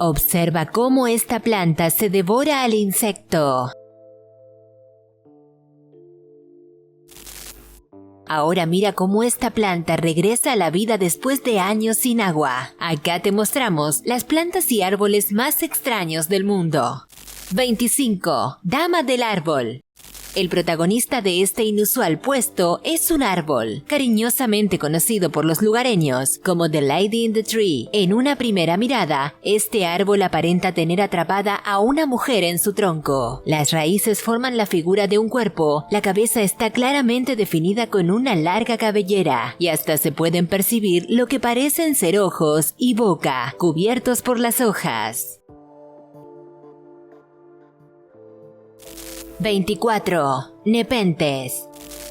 Observa cómo esta planta se devora al insecto. Ahora mira cómo esta planta regresa a la vida después de años sin agua. Acá te mostramos las plantas y árboles más extraños del mundo. 25. Dama del árbol. El protagonista de este inusual puesto es un árbol, cariñosamente conocido por los lugareños como The Lady in the Tree. En una primera mirada, este árbol aparenta tener atrapada a una mujer en su tronco. Las raíces forman la figura de un cuerpo, la cabeza está claramente definida con una larga cabellera, y hasta se pueden percibir lo que parecen ser ojos y boca, cubiertos por las hojas. 24. Nepenthes.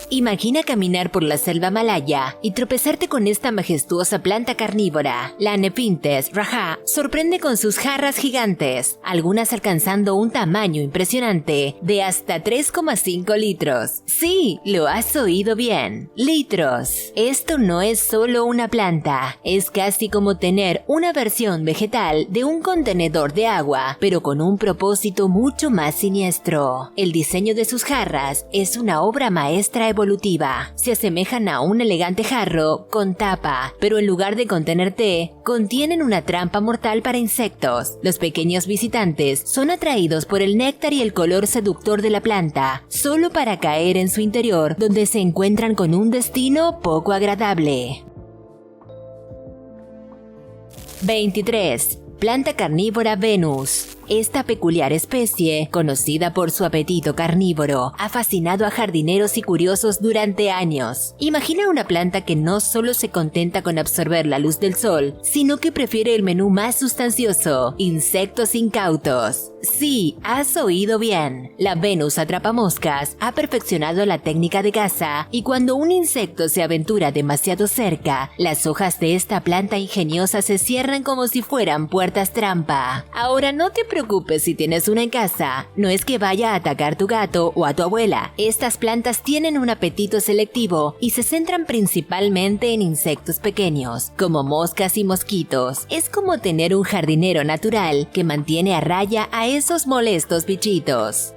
Imagina caminar por la selva malaya y tropezarte con esta majestuosa planta carnívora. La Nepenthes raja sorprende con sus jarras gigantes, algunas alcanzando un tamaño impresionante de hasta 3,5 litros. Sí, lo has oído bien, litros. Esto no es solo una planta, es casi como tener una versión vegetal de un contenedor de agua, pero con un propósito mucho más siniestro. El diseño de sus jarras es una obra maestra evolutiva. Se asemejan a un elegante jarro con tapa, pero en lugar de contener té, contienen una trampa mortal para insectos. Los pequeños visitantes son atraídos por el néctar y el color seductor de la planta, solo para caer en su interior, donde se encuentran con un destino poco agradable. 23. Planta carnívora Venus. Esta peculiar especie, conocida por su apetito carnívoro, ha fascinado a jardineros y curiosos durante años. Imagina una planta que no solo se contenta con absorber la luz del sol, sino que prefiere el menú más sustancioso, insectos incautos. Sí, has oído bien. La Venus atrapamoscas ha perfeccionado la técnica de caza y cuando un insecto se aventura demasiado cerca, las hojas de esta planta ingeniosa se cierran como si fueran puertas trampa. Ahora no te preocupes si tienes una en casa, no es que vaya a atacar tu gato o a tu abuela. Estas plantas tienen un apetito selectivo y se centran principalmente en insectos pequeños, como moscas y mosquitos. Es como tener un jardinero natural que mantiene a raya a esos molestos bichitos.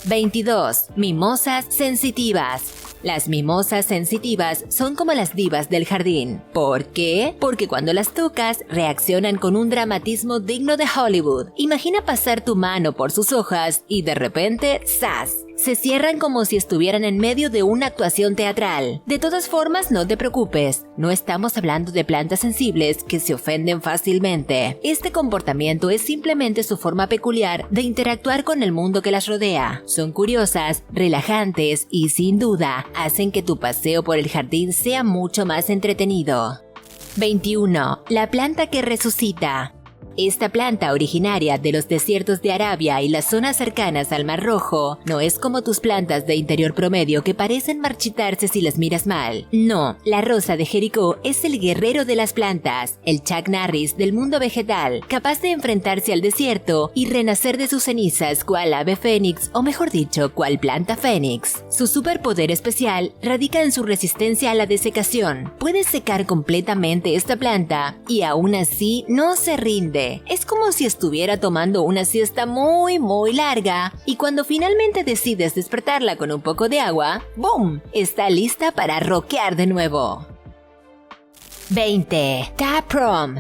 22. Mimosas sensitivas. Las mimosas sensitivas son como las divas del jardín. ¿Por qué? Porque cuando las tocas, reaccionan con un dramatismo digno de Hollywood. Imagina pasar tu mano por sus hojas y de repente, ¡zas!, se cierran como si estuvieran en medio de una actuación teatral. De todas formas, no te preocupes, no estamos hablando de plantas sensibles que se ofenden fácilmente. Este comportamiento es simplemente su forma peculiar de interactuar con el mundo que las rodea. Son curiosas, relajantes y, sin duda, hacen que tu paseo por el jardín sea mucho más entretenido. 21. La planta que resucita. Esta planta, originaria de los desiertos de Arabia y las zonas cercanas al Mar Rojo, no es como tus plantas de interior promedio que parecen marchitarse si las miras mal. No, la rosa de Jericó es el guerrero de las plantas, el Chuck Norris del mundo vegetal, capaz de enfrentarse al desierto y renacer de sus cenizas cual ave fénix, o mejor dicho, cual planta fénix. Su superpoder especial radica en su resistencia a la desecación. Puedes secar completamente esta planta y aún así no se rinde. Es como si estuviera tomando una siesta muy larga y cuando finalmente decides despertarla con un poco de agua, ¡boom!, está lista para rockear de nuevo. 20. Taproom.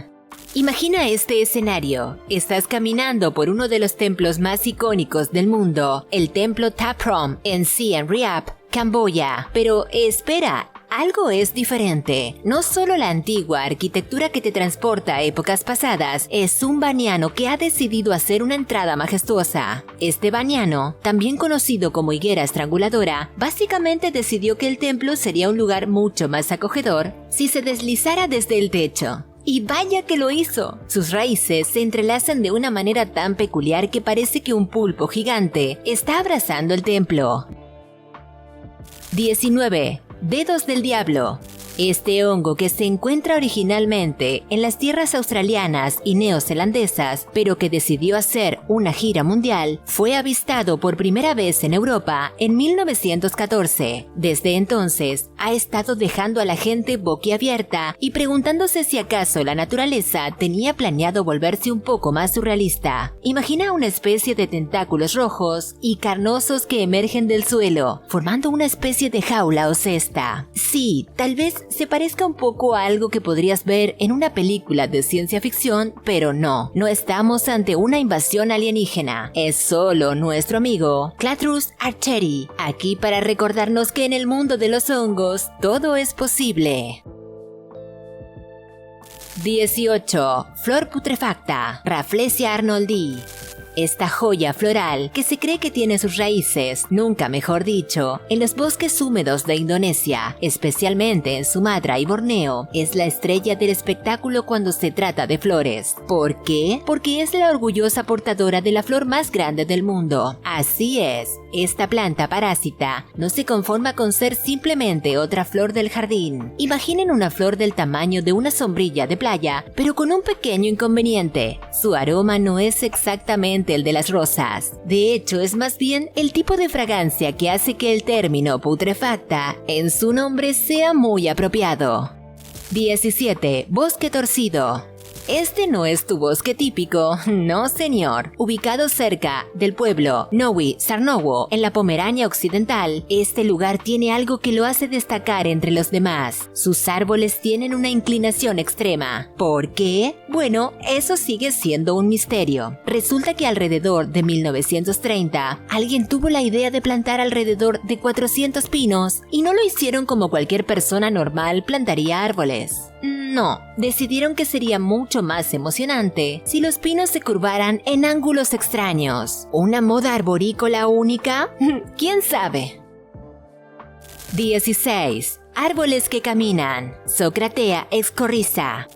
Imagina este escenario. Estás caminando por uno de los templos más icónicos del mundo, el templo Taproom en Siem Reap, Camboya. Pero espera, algo es diferente. No solo la antigua arquitectura que te transporta a épocas pasadas, es un baniano que ha decidido hacer una entrada majestuosa. Este baniano, también conocido como higuera estranguladora, básicamente decidió que el templo sería un lugar mucho más acogedor si se deslizara desde el techo. Y vaya que lo hizo. Sus raíces se entrelazan de una manera tan peculiar que parece que un pulpo gigante está abrazando el templo. 19. Dedos del diablo. Este hongo, que se encuentra originalmente en las tierras australianas y neozelandesas, pero que decidió hacer una gira mundial, fue avistado por primera vez en Europa en 1914. Desde entonces, ha estado dejando a la gente boquiabierta y preguntándose si acaso la naturaleza tenía planeado volverse un poco más surrealista. Imagina una especie de tentáculos rojos y carnosos que emergen del suelo, formando una especie de jaula o cesta. Sí, tal vez se parezca un poco a algo que podrías ver en una película de ciencia ficción, pero no estamos ante una invasión alienígena. Es solo nuestro amigo Cladrus archeri, aquí para recordarnos que en el mundo de los hongos todo es posible. 18. Flor putrefacta, Rafflesia arnoldi. Esta joya floral, que se cree que tiene sus raíces, nunca mejor dicho, en los bosques húmedos de Indonesia, especialmente en Sumatra y Borneo, es la estrella del espectáculo cuando se trata de flores. ¿Por qué? Porque es la orgullosa portadora de la flor más grande del mundo. Así es, esta planta parásita no se conforma con ser simplemente otra flor del jardín. Imaginen una flor del tamaño de una sombrilla de playa, pero con un pequeño inconveniente. Su aroma no es exactamente el de las rosas. De hecho, es más bien el tipo de fragancia que hace que el término putrefacta en su nombre sea muy apropiado. 17. Bosque torcido. Este no es tu bosque típico, no señor. Ubicado cerca del pueblo Nowy Sarnowo, en la Pomerania Occidental, este lugar tiene algo que lo hace destacar entre los demás. Sus árboles tienen una inclinación extrema. ¿Por qué? Bueno, eso sigue siendo un misterio. Resulta que alrededor de 1930, alguien tuvo la idea de plantar alrededor de 400 pinos, y no lo hicieron como cualquier persona normal plantaría árboles. No, decidieron que sería mucho más emocionante si los pinos se curvaran en ángulos extraños. ¿Una moda arborícola única? ¿Quién sabe? 16. Árboles que caminan, Socratea escorriza.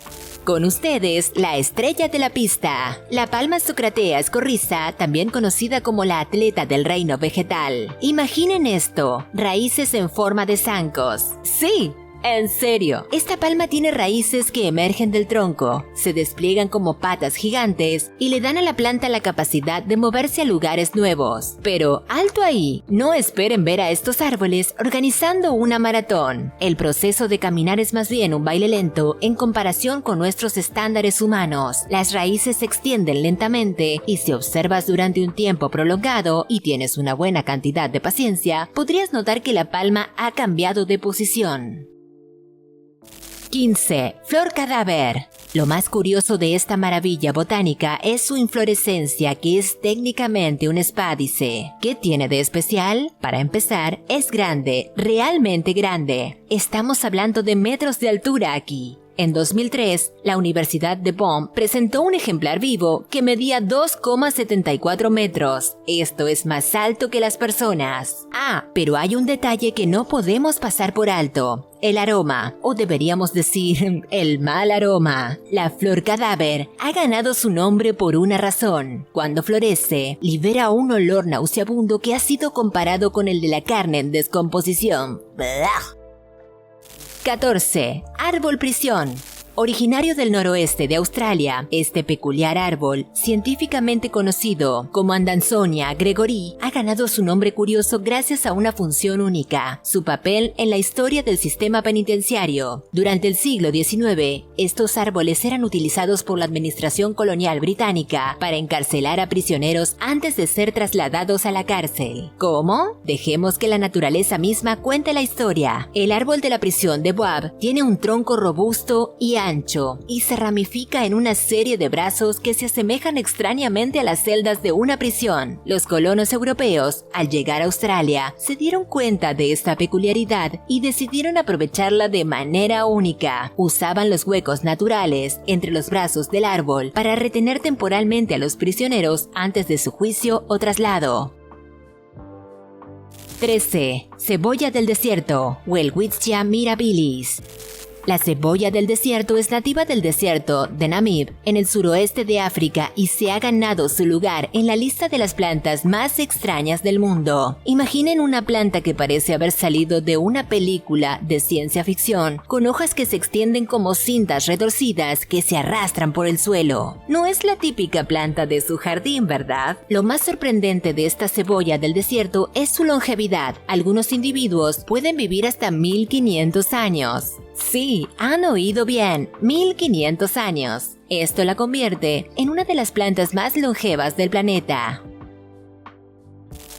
Con ustedes, la estrella de la pista, la palma Socratea escorriza, también conocida como la atleta del reino vegetal. Imaginen esto, raíces en forma de zancos. ¡Sí! En serio, esta palma tiene raíces que emergen del tronco, se despliegan como patas gigantes y le dan a la planta la capacidad de moverse a lugares nuevos. Pero, alto ahí, no esperen ver a estos árboles organizando una maratón. El proceso de caminar es más bien un baile lento en comparación con nuestros estándares humanos. Las raíces se extienden lentamente y si observas durante un tiempo prolongado y tienes una buena cantidad de paciencia, podrías notar que la palma ha cambiado de posición. 15. Flor cadáver. Lo más curioso de esta maravilla botánica es su inflorescencia, que es técnicamente un espádice. ¿Qué tiene de especial? Para empezar, es grande, realmente grande. Estamos hablando de metros de altura aquí. En 2003, la Universidad de Bonn presentó un ejemplar vivo que medía 2,74 metros. Esto es más alto que las personas. Ah, pero hay un detalle que no podemos pasar por alto. El aroma, o deberíamos decir, el mal aroma. La flor cadáver ha ganado su nombre por una razón. Cuando florece, libera un olor nauseabundo que ha sido comparado con el de la carne en descomposición. ¡Blah! 14. Árbol prisión. Originario del noroeste de Australia, este peculiar árbol, científicamente conocido como Andansonia gregorii, ha ganado su nombre curioso gracias a una función única, su papel en la historia del sistema penitenciario. Durante el siglo XIX, estos árboles eran utilizados por la administración colonial británica para encarcelar a prisioneros antes de ser trasladados a la cárcel. ¿Cómo? Dejemos que la naturaleza misma cuente la historia. El árbol de la prisión de Boab tiene un tronco robusto y ancho y se ramifica en una serie de brazos que se asemejan extrañamente a las celdas de una prisión. Los colonos europeos, al llegar a Australia, se dieron cuenta de esta peculiaridad y decidieron aprovecharla de manera única. Usaban los huecos naturales entre los brazos del árbol para retener temporalmente a los prisioneros antes de su juicio o traslado. 13. Cebolla del desierto, Welwitschia mirabilis. La cebolla del desierto es nativa del desierto de Namib, en el suroeste de África, y se ha ganado su lugar en la lista de las plantas más extrañas del mundo. Imaginen una planta que parece haber salido de una película de ciencia ficción, con hojas que se extienden como cintas retorcidas que se arrastran por el suelo. No es la típica planta de su jardín, ¿verdad? Lo más sorprendente de esta cebolla del desierto es su longevidad. Algunos individuos pueden vivir hasta 1500 años. Sí, han oído bien, 1500 años. Esto la convierte en una de las plantas más longevas del planeta.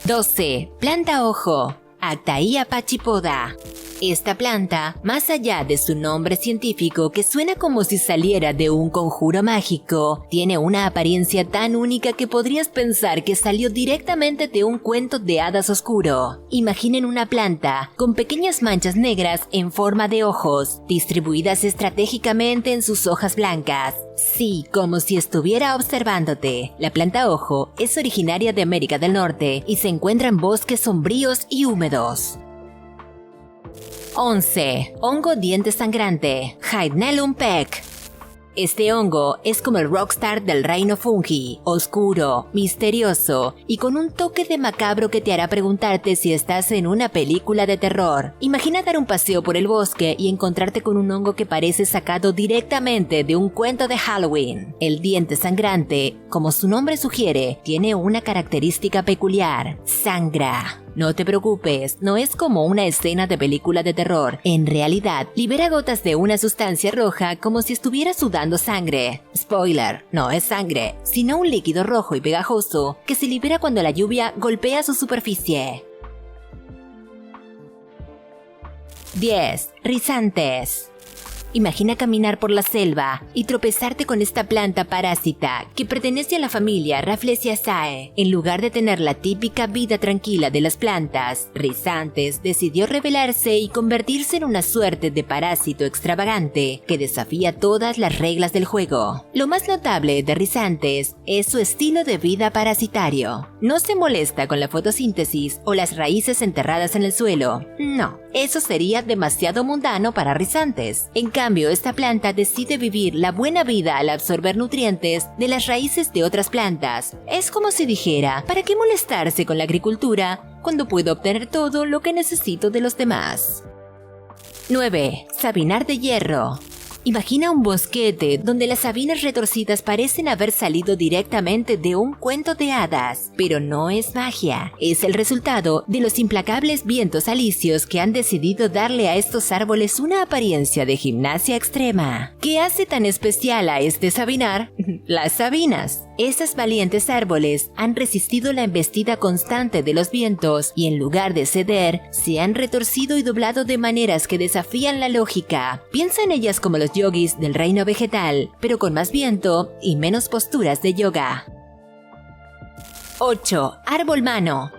12. Planta ojo, Actaia pachypoda. Esta planta, más allá de su nombre científico que suena como si saliera de un conjuro mágico, tiene una apariencia tan única que podrías pensar que salió directamente de un cuento de hadas oscuro. Imaginen una planta con pequeñas manchas negras en forma de ojos, distribuidas estratégicamente en sus hojas blancas. Sí, como si estuviera observándote. La planta ojo es originaria de América del Norte y se encuentra en bosques sombríos y húmedos. 11. Hongo diente sangrante, Hydnellum pec. Este hongo es como el rockstar del reino fungi, oscuro, misterioso y con un toque de macabro que te hará preguntarte si estás en una película de terror. Imagina dar un paseo por el bosque y encontrarte con un hongo que parece sacado directamente de un cuento de Halloween. El diente sangrante, como su nombre sugiere, tiene una característica peculiar: sangra. No te preocupes, no es como una escena de película de terror. En realidad, libera gotas de una sustancia roja como si estuviera sudando sangre. Spoiler, no es sangre, sino un líquido rojo y pegajoso que se libera cuando la lluvia golpea su superficie. 10. Rizantes. Imagina caminar por la selva y tropezarte con esta planta parásita que pertenece a la familia Rafflesiaceae. En lugar de tener la típica vida tranquila de las plantas, Rizantes decidió rebelarse y convertirse en una suerte de parásito extravagante que desafía todas las reglas del juego. Lo más notable de Rizantes es su estilo de vida parasitario. No se molesta con la fotosíntesis o las raíces enterradas en el suelo. No, eso sería demasiado mundano para Rizantes. En cambio, esta planta decide vivir la buena vida al absorber nutrientes de las raíces de otras plantas. Es como si dijera, ¿para qué molestarse con la agricultura cuando puedo obtener todo lo que necesito de los demás? 9. Sabinar de hierro. Imagina un bosquete donde las sabinas retorcidas parecen haber salido directamente de un cuento de hadas, pero no es magia, es el resultado de los implacables vientos alisios que han decidido darle a estos árboles una apariencia de gimnasia extrema. ¿Qué hace tan especial a este sabinar? Las sabinas. Estos valientes árboles han resistido la embestida constante de los vientos y en lugar de ceder, se han retorcido y doblado de maneras que desafían la lógica. Piensa en ellas como los yogis del reino vegetal, pero con más viento y menos posturas de yoga. 8. Árbol mano.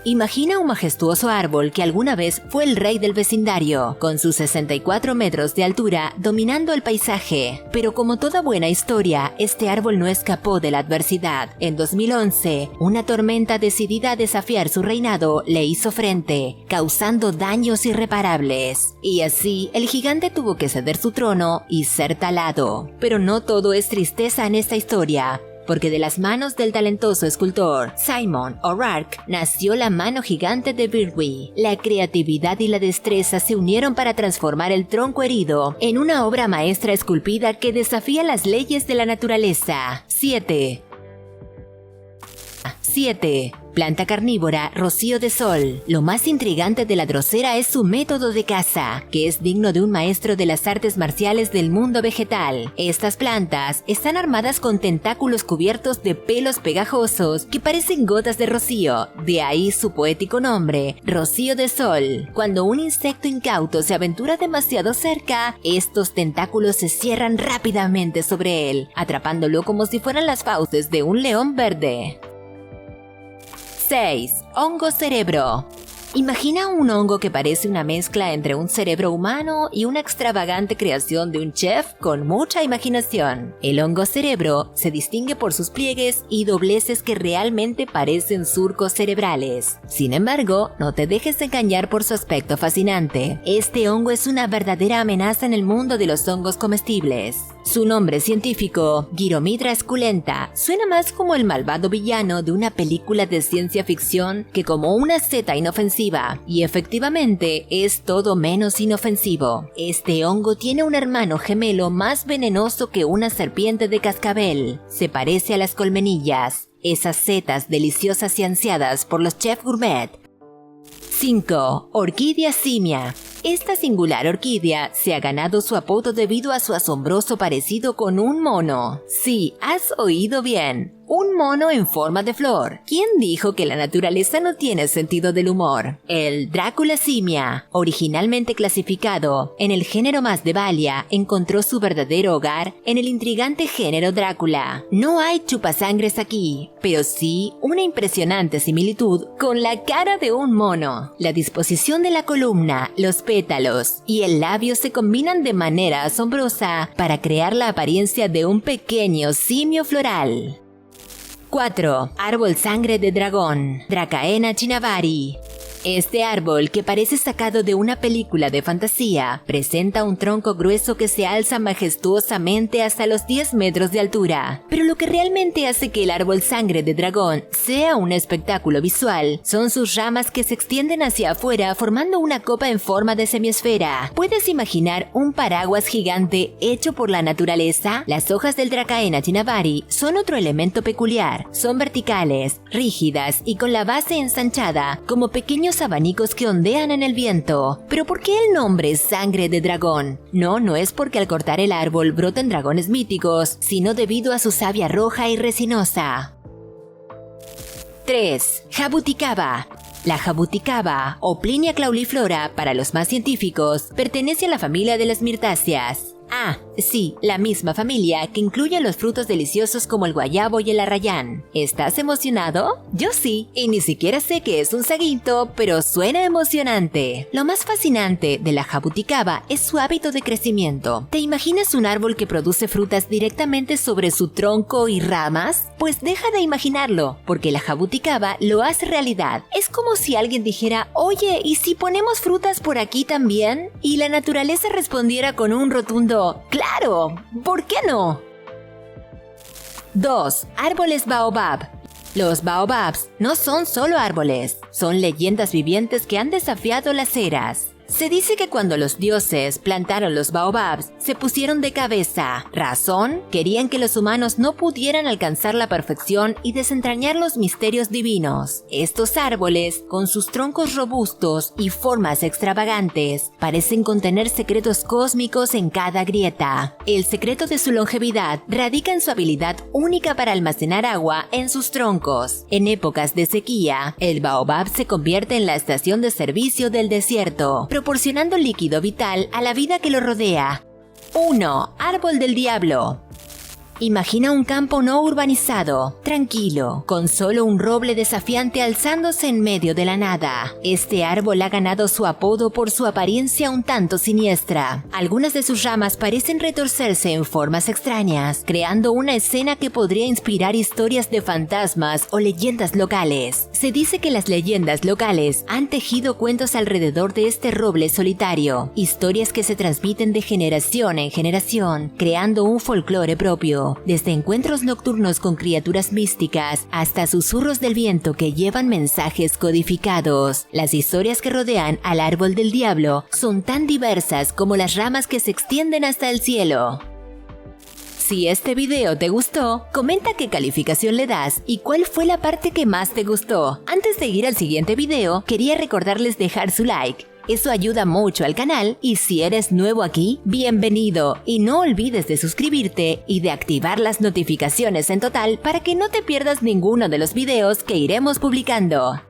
Imagina un majestuoso árbol que alguna vez fue el rey del vecindario, con sus 64 metros de altura dominando el paisaje. Pero como toda buena historia, este árbol no escapó de la adversidad. En 2011, una tormenta decidida a desafiar su reinado le hizo frente, causando daños irreparables. Y así, el gigante tuvo que ceder su trono y ser talado. Pero no todo es tristeza en esta historia, porque de las manos del talentoso escultor Simon O'Rourke nació la mano gigante de Birwi. La creatividad y la destreza se unieron para transformar el tronco herido en una obra maestra esculpida que desafía las leyes de la naturaleza. 7. Planta carnívora, rocío de sol. Lo más intrigante de la drosera es su método de caza, que es digno de un maestro de las artes marciales del mundo vegetal. Estas plantas están armadas con tentáculos cubiertos de pelos pegajosos que parecen gotas de rocío, de ahí su poético nombre, rocío de sol. Cuando un insecto incauto se aventura demasiado cerca, estos tentáculos se cierran rápidamente sobre él, atrapándolo como si fueran las fauces de un león verde. 6. Hongo cerebro. Imagina un hongo que parece una mezcla entre un cerebro humano y una extravagante creación de un chef con mucha imaginación. El hongo cerebro se distingue por sus pliegues y dobleces que realmente parecen surcos cerebrales. Sin embargo, no te dejes engañar por su aspecto fascinante. Este hongo es una verdadera amenaza en el mundo de los hongos comestibles. Su nombre científico, Gyromitra esculenta, suena más como el malvado villano de una película de ciencia ficción que como una seta inofensiva, y efectivamente es todo menos inofensivo. Este hongo tiene un hermano gemelo más venenoso que una serpiente de cascabel. Se parece a las colmenillas, esas setas deliciosas y ansiadas por los chefs gourmet. 5. Orquídea simia. Esta singular orquídea se ha ganado su apodo debido a su asombroso parecido con un mono. Sí, has oído bien. Un mono en forma de flor. ¿Quién dijo que la naturaleza no tiene sentido del humor? El Drácula simia, originalmente clasificado en el género Masdevallia, encontró su verdadero hogar en el intrigante género Drácula. No hay chupasangres aquí, pero sí una impresionante similitud con la cara de un mono. La disposición de la columna, los pétalos y el labio se combinan de manera asombrosa para crear la apariencia de un pequeño simio floral. 4. Árbol sangre de dragón, Dracaena chinavari. Este árbol, que parece sacado de una película de fantasía, presenta un tronco grueso que se alza majestuosamente hasta los 10 metros de altura. Pero lo que realmente hace que el árbol sangre de dragón sea un espectáculo visual son sus ramas que se extienden hacia afuera formando una copa en forma de semiesfera. ¿Puedes imaginar un paraguas gigante hecho por la naturaleza? Las hojas del Dracaena chinavari son otro elemento peculiar. Son verticales, rígidas y con la base ensanchada, como pequeños abanicos que ondean en el viento. ¿Pero por qué el nombre sangre de dragón? No es porque al cortar el árbol broten dragones míticos, sino debido a su savia roja y resinosa. 3. Jabuticaba. La jabuticaba, o Plinia cauliflora para los más científicos, pertenece a la familia de las mirtáceas. Ah, sí, la misma familia que incluye los frutos deliciosos como el guayabo y el arrayán. ¿Estás emocionado? Yo sí, y ni siquiera sé qué es un saguito, pero suena emocionante. Lo más fascinante de la jabuticaba es su hábito de crecimiento. ¿Te imaginas un árbol que produce frutas directamente sobre su tronco y ramas? Pues deja de imaginarlo, porque la jabuticaba lo hace realidad. Es como si alguien dijera, oye, ¿y si ponemos frutas por aquí también? Y la naturaleza respondiera con un rotundo ¡claro! ¿Por qué no? 2. Árboles baobab. Los baobabs no son solo árboles, son leyendas vivientes que han desafiado las eras. Se dice que cuando los dioses plantaron los baobabs, se pusieron de cabeza. ¿Razón? Querían que los humanos no pudieran alcanzar la perfección y desentrañar los misterios divinos. Estos árboles, con sus troncos robustos y formas extravagantes, parecen contener secretos cósmicos en cada grieta. El secreto de su longevidad radica en su habilidad única para almacenar agua en sus troncos. En épocas de sequía, el baobab se convierte en la estación de servicio del desierto, proporcionando líquido vital a la vida que lo rodea. 1. Árbol del diablo. Imagina un campo no urbanizado, tranquilo, con solo un roble desafiante alzándose en medio de la nada. Este árbol ha ganado su apodo por su apariencia un tanto siniestra. Algunas de sus ramas parecen retorcerse en formas extrañas, creando una escena que podría inspirar historias de fantasmas o leyendas locales. Se dice que las leyendas locales han tejido cuentos alrededor de este roble solitario, historias que se transmiten de generación en generación, creando un folclore propio. Desde encuentros nocturnos con criaturas místicas hasta susurros del viento que llevan mensajes codificados. Las historias que rodean al árbol del diablo son tan diversas como las ramas que se extienden hasta el cielo. Si este video te gustó, comenta qué calificación le das y cuál fue la parte que más te gustó. Antes de ir al siguiente video, quería recordarles dejar su like. Eso ayuda mucho al canal y si eres nuevo aquí, bienvenido y no olvides de suscribirte y de activar las notificaciones en total para que no te pierdas ninguno de los videos que iremos publicando.